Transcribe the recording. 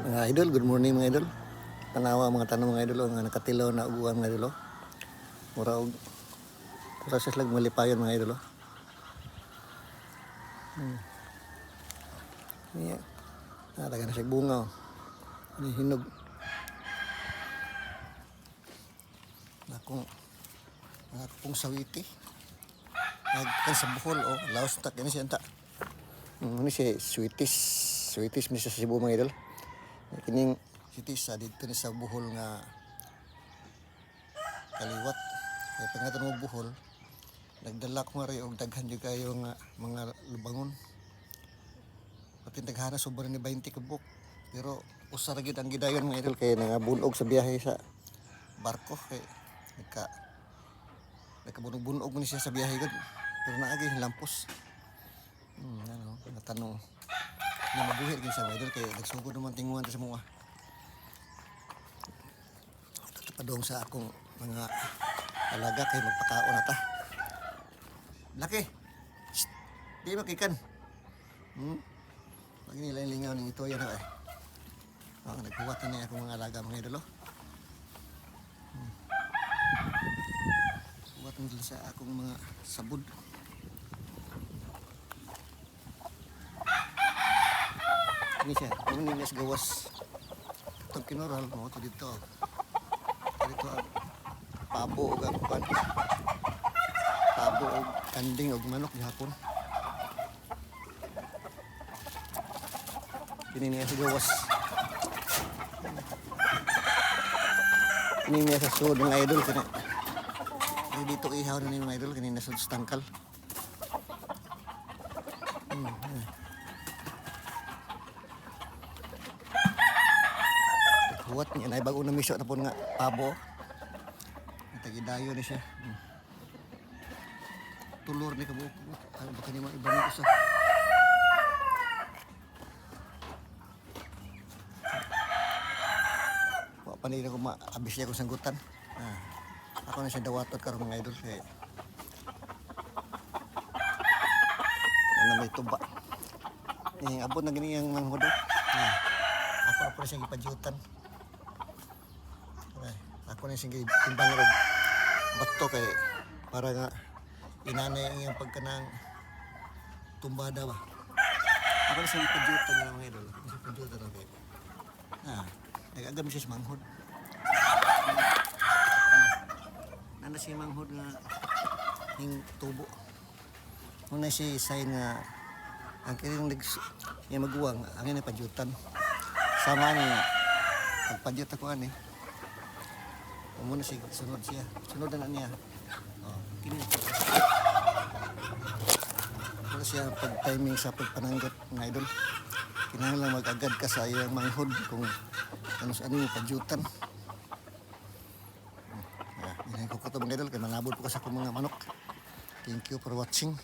Mga idol, good morning mga idol. Tanawa mga tanong mga idol, nga nakatilaw na uguan mga idol. Mura og proses lang malipayon mga idol. Yeah. Talaga na siya bunga. Ini hinog. Akong sawiti. Nagkan sa buhol laos tak ini siya anta. Ini siya sweeties mi sa Cebu mga idol. Kining sweeties dito ni sa buhol nga kaliwat. Kaya pangatan mo buhol, nagdala ko nga rin og daghan jud kayo nga mga lubangon. Pati daghana sobra ni 20 kabuk. Pero usa ra gid ang gidayon mga idol kay nangabunog sa biyahe sa barko kay nagkabunog-bunog man siya sa biyahe gud. Pero naagi lampos. Natanong na mabuhi gid sa mga idol kay nagsugod naman tinguhan sa mga. Ito padong sa akong mga alaga kay magpakaon na ta. Laki. Shh. Di makikan. Pag nilalingaw ng ito yan ay. Nagbuwat na niya akong mga alaga mga idolo. Buwat nila sa akong mga sabod. Ini siya, kung nilas gawas. Itong kinoral mo ito dito. Dito pabo o gagpan. Pabo o kanding o manok gihapon. Ini niya sa gawas. Ini niya sa sud ng idol kana. Dito ihaw na ni mga idol kanina sa tangkal. Huwat niya na bago na miso na po nga pabo. Tagidayo ni siya. Tulor ni kabuok. Ano ba kanima iba ni usa. Panila ko maabis niya kong sanggutan. Ako na siya dawatot karong mga idol kaya na may tuba. Abot na ganyan ang manghudo. Ako na siya ipadyutan. Ako na siya timbang rin bato kay para nga inanay ang pagkanang tumbada ba. Ako na siya ipadyutan ng mga idol. Ako na siya ipadyutan ng kay nag-agam siya sa manghod. Nanda siya manghod nga yung tubo. Muna siya sign nga ang kiring yung maguwang ang yun ay padyutan. Sama niya pagpadyut ako ani. Muna siya sunod siya. Sunod na niya. Kini. Muna siya pag-timing sa pagpananggat ng idol. Kinahanglan mag-agad ka sa iyang manghod kung ano sa ano yung padyutan. Hindi ko ito mga idol kaya manabod po ka sa akong mga manok. Thank you for watching.